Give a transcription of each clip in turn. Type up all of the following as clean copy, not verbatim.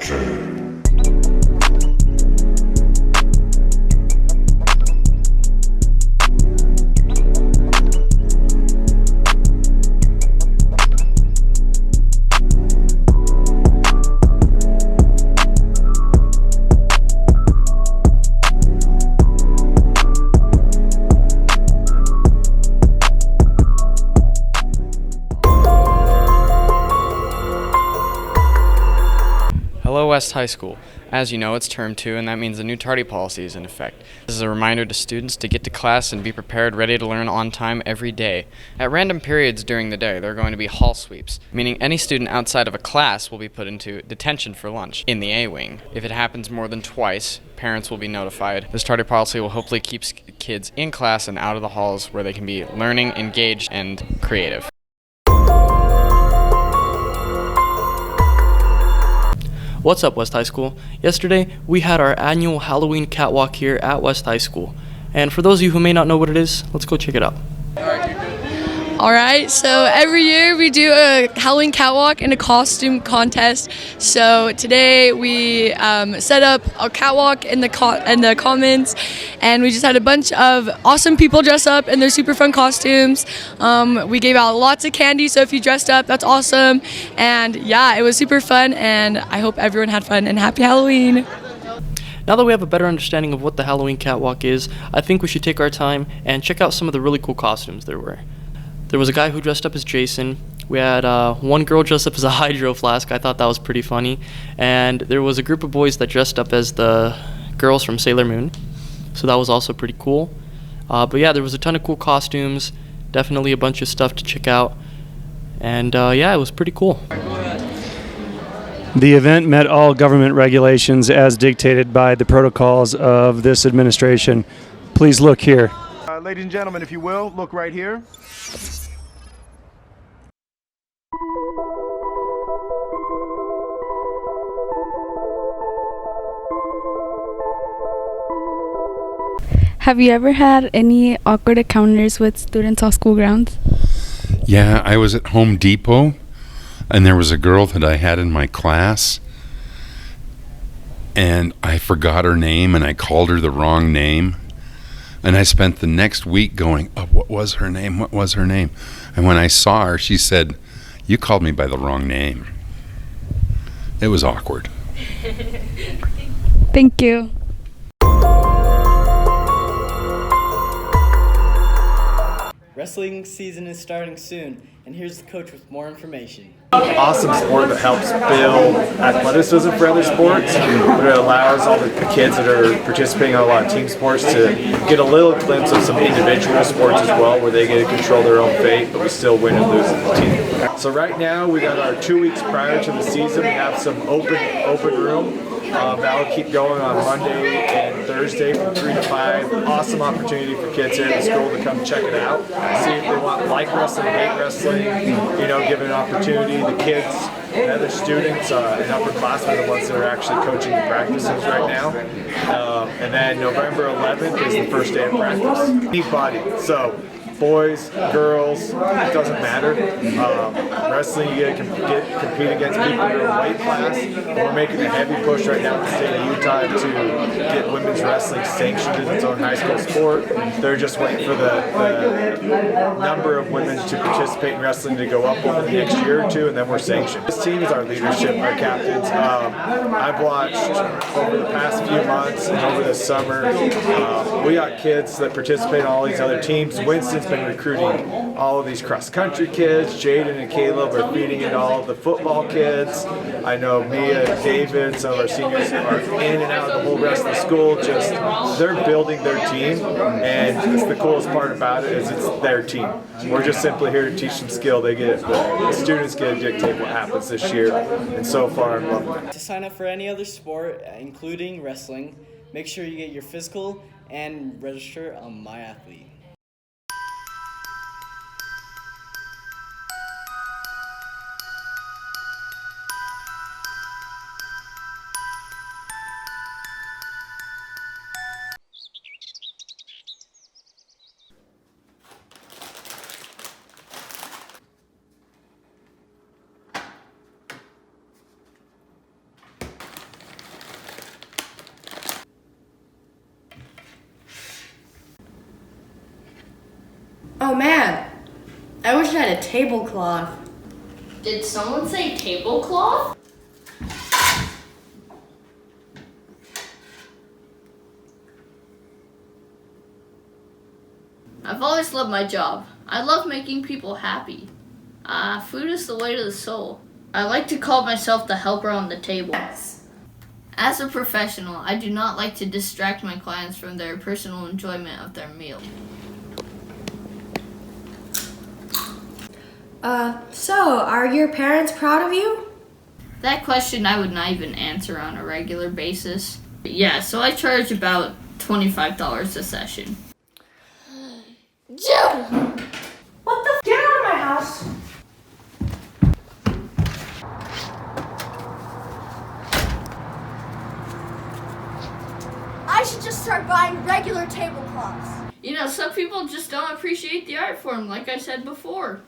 true. Hello West High School. As you know, it's term 2 and that means the new tardy policy is in effect. This is a reminder to students to get to class and be prepared, ready to learn on time every day. At random periods during the day, there are going to be hall sweeps, meaning any student outside of a class will be put into detention for lunch in the A wing. If it happens more than twice, parents will be notified. This tardy policy will hopefully keep kids in class and out of the halls where they can be learning, engaged, and creative. What's up, West High School? Yesterday, we had our annual Halloween Catwalk here at West High School. And for those of you who may not know what it is, let's go check it out. All right, so every year we do a Halloween catwalk and a costume contest. So today we set up a catwalk in the commons, and we just had a bunch of awesome people dress up in their super fun costumes. We gave out lots of candy, so if you dressed up, that's awesome. And yeah, it was super fun, and I hope everyone had fun, and happy Halloween. Now that we have a better understanding of what the Halloween Catwalk is, I think we should take our time and check out some of the really cool costumes there were. There was a guy who dressed up as Jason. We had one girl dressed up as a hydro flask. I thought that was pretty funny. And there was a group of boys that dressed up as the girls from Sailor Moon. So that was also pretty cool. But yeah, there was a ton of cool costumes. Definitely a bunch of stuff to check out. And yeah, it was pretty cool. The event met all government regulations as dictated by the protocols of this administration. Please look here. Ladies and gentlemen, if you will, look right here. Have you ever had any awkward encounters with students on school grounds? Yeah, I was at Home Depot, and there was a girl that I had in my class, and I forgot her name, and I called her the wrong name. And I spent the next week going, oh, what was her name? What was her name? And when I saw her, she said, you called me by the wrong name. It was awkward. Thank you. Wrestling season is starting soon, and here's the coach with more information. Awesome sport that helps build athleticism for other sports, but it allows all the kids that are participating in a lot of team sports to get a little glimpse of some individual sports as well, where they get to control their own fate, but we still win and lose as a team. So right now, we got our 2 weeks prior to the season. We have some open room. That'll keep going on Monday and Thursday from 3 to 5. Awesome opportunity for kids here at the school to come check it out, see if they like wrestling, hate wrestling, give it an opportunity. The kids and other students and upperclassmen are the ones that are actually coaching the practices right now. And then November 11th is the first day of practice. Peak body. So boys, girls, it doesn't matter. Wrestling, you get to compete against people in your weight class. We're making a heavy push right now in the state of Utah to get women's wrestling sanctioned as its own high school sport. They're just waiting for the number of women to participate in wrestling to go up over the next year or two, and then we're sanctioned. This team is our leadership, our captains. I've watched over the past few months and over the summer, we got kids that participate in all these other teams. Winston's been recruiting all of these cross-country kids. Jaden and Caleb are feeding into all of the football kids. I know Mia and David, some of our seniors, are in and out of the whole rest of the school. Just they're building their team, and it's the coolest part about it is it's their team. We're just simply here to teach them skill. The students get to dictate what happens this year, and so far I'm loving it. To sign up for any other sport, including wrestling, make sure you get your physical and register on MyAthlete. Oh man, I wish I had a tablecloth. Did someone say tablecloth? I've always loved my job. I love making people happy. Food is the way to the soul. I like to call myself the helper on the table. As a professional, I do not like to distract my clients from their personal enjoyment of their meal. So, are your parents proud of you? That question I would not even answer on a regular basis. But yeah, so I charge about $25 a session. Joe! What the Get out of my house! I should just start buying regular tablecloths. You know, some people just don't appreciate the art form, like I said before.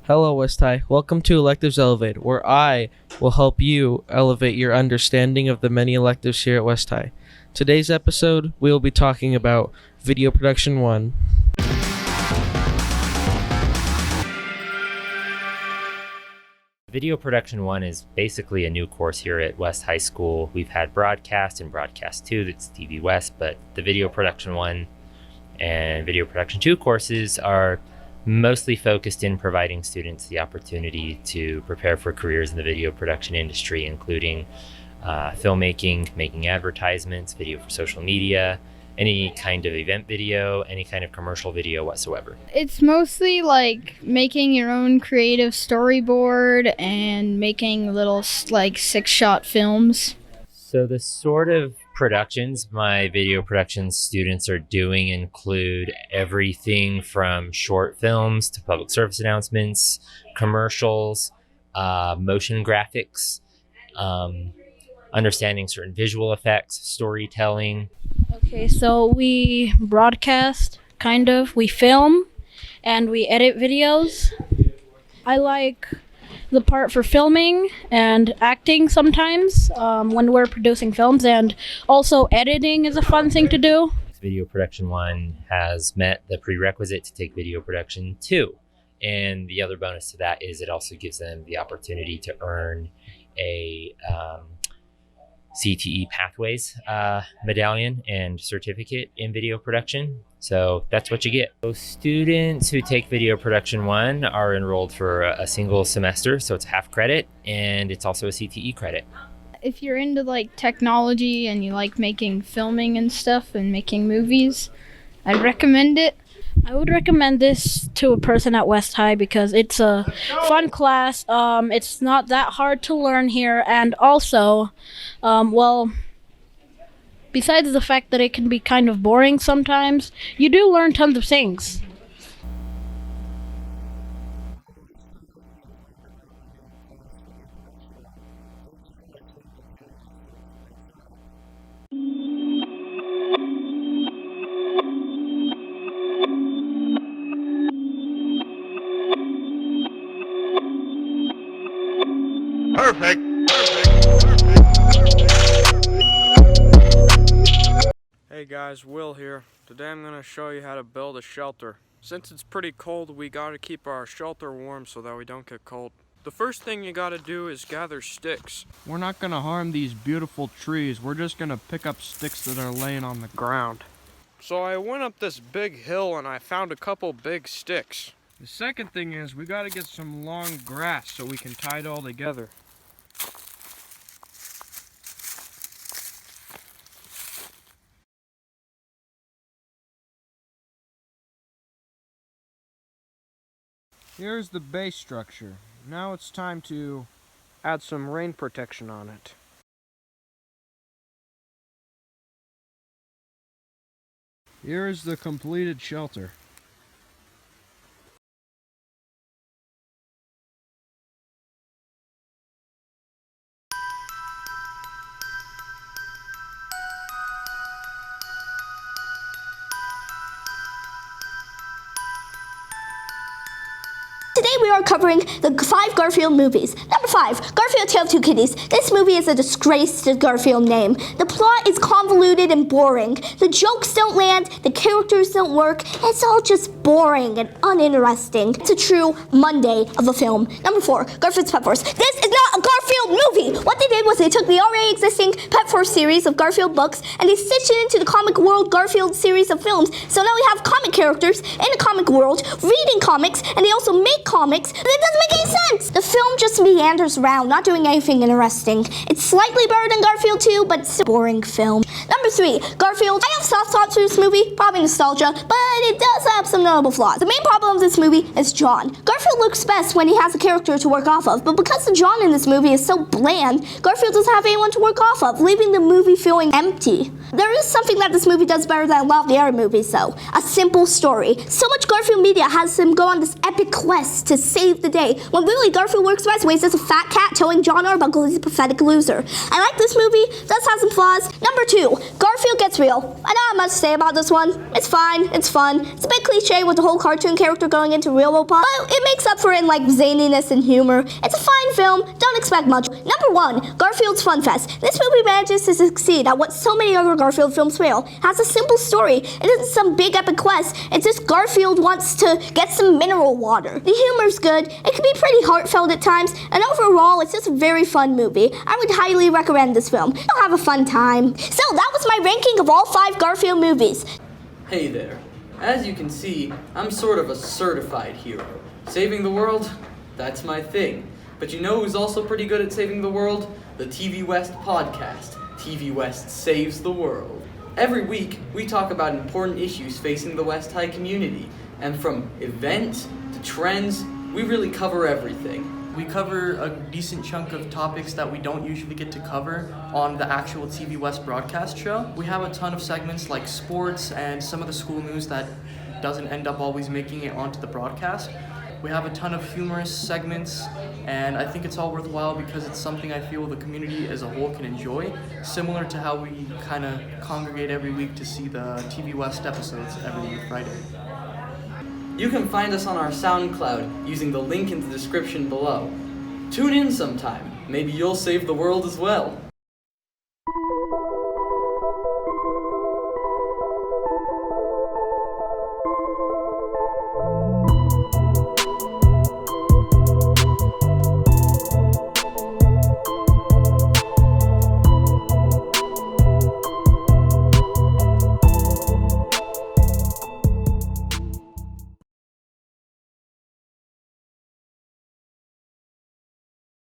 Hello, West High. Welcome to Electives Elevated, where I will help you elevate your understanding of the many electives here at West High. Today's episode, we will be talking about Video Production 1. Video Production 1 is basically a new course here at West High School. We've had Broadcast and Broadcast 2, that's TV West, but the Video Production 1 and Video Production 2 courses are mostly focused in providing students the opportunity to prepare for careers in the video production industry, including filmmaking, making advertisements, video for social media, any kind of event video, any kind of commercial video whatsoever. It's mostly like making your own creative storyboard and making little like 6-shot films. So the sort of productions my video production students are doing include everything from short films to public service announcements, commercials, motion graphics, understanding certain visual effects, storytelling. Okay, so we broadcast, kind of. We film and we edit videos. I like the part for filming and acting sometimes when we're producing films, and also editing is a fun thing to do. Video Production 1 has met the prerequisite to take Video Production 2. And the other bonus to that is it also gives them the opportunity to earn a CTE Pathways medallion and certificate in video production. So that's what you get. So students who take Video Production 1 are enrolled for a single semester, so it's half credit, and it's also a CTE credit. If you're into like technology and you like making filming and stuff and making movies, I'd recommend it. I would recommend this to a person at West High because it's a fun class. It's not that hard to learn here, and also, besides the fact that it can be kind of boring sometimes, you do learn tons of things. Perfect. Hey guys, Will here. Today I'm going to show you how to build a shelter. Since it's pretty cold, we got to keep our shelter warm so that we don't get cold. The first thing you got to do is gather sticks. We're not going to harm these beautiful trees. We're just going to pick up sticks that are laying on the ground. So I went up this big hill and I found a couple big sticks. The second thing is we got to get some long grass so we can tie it all together. Here's the base structure. Now it's time to add some rain protection on it. Here is the completed shelter. Today we are covering the 5 Garfield movies. Number 5, Garfield Tale of Two Kitties. This movie is a disgrace to the Garfield name. The plot is convoluted and boring. The jokes don't land, the characters don't work. It's all just boring and uninteresting. It's a true Monday of a film. Number 4, Garfield's Pet Force. This is not a Garfield movie! What they did was they took the already existing Pet Force series of Garfield books and they stitched it into the Comic World Garfield series of films. So now we have comic characters in the comic world reading comics, and they also make comics, but it doesn't make any sense. The film just meanders around, not doing anything interesting. It's slightly better than Garfield 2, but it's a boring film. Number 3, Garfield. I have soft spots for this movie, probably nostalgia, but it does have some notable flaws. The main problem of this movie is John. Garfield looks best when he has a character to work off of, but because the John in this movie is so bland, Garfield doesn't have anyone to work off of, leaving the movie feeling empty. There is something that this movie does better than a lot of the other movies, though. A simple story. So much Garfield media has him go on this epic quest to save the day, when really Garfield works best when he's just a fat cat telling John Arbuckle he's a pathetic loser. I like this movie, does have some flaws. Number 2, Garfield Gets Real. I don't have much to say about this one. It's fine, it's fun. It's a bit cliche with the whole cartoon character going into real world pop, but it makes up for it in like zaniness and humor. It's a fine film, don't expect much. Number 1, Garfield's Fun Fest. This movie manages to succeed at what so many other Garfield films fail. It has a simple story. It isn't some big epic quest. It's just Garfield wants to get some mineral water. The humor's good. It can be pretty heartfelt at times, and overall, it's just a very fun movie. I would highly recommend this film. You'll have a fun time. So that was my ranking of all 5 Garfield movies. Hey there. As you can see, I'm sort of a certified hero. Saving the world? That's my thing. But you know who's also pretty good at saving the world? The TV West podcast. TV West saves the world. Every week, we talk about important issues facing the West High community. And from events to trends, we really cover everything. We cover a decent chunk of topics that we don't usually get to cover on the actual TV West broadcast show. We have a ton of segments like sports and some of the school news that doesn't end up always making it onto the broadcast. We have a ton of humorous segments, and I think it's all worthwhile because it's something I feel the community as a whole can enjoy, similar to how we kind of congregate every week to see the TV West episodes every Friday. You can find us on our SoundCloud using the link in the description below. Tune in sometime. Maybe you'll save the world as well.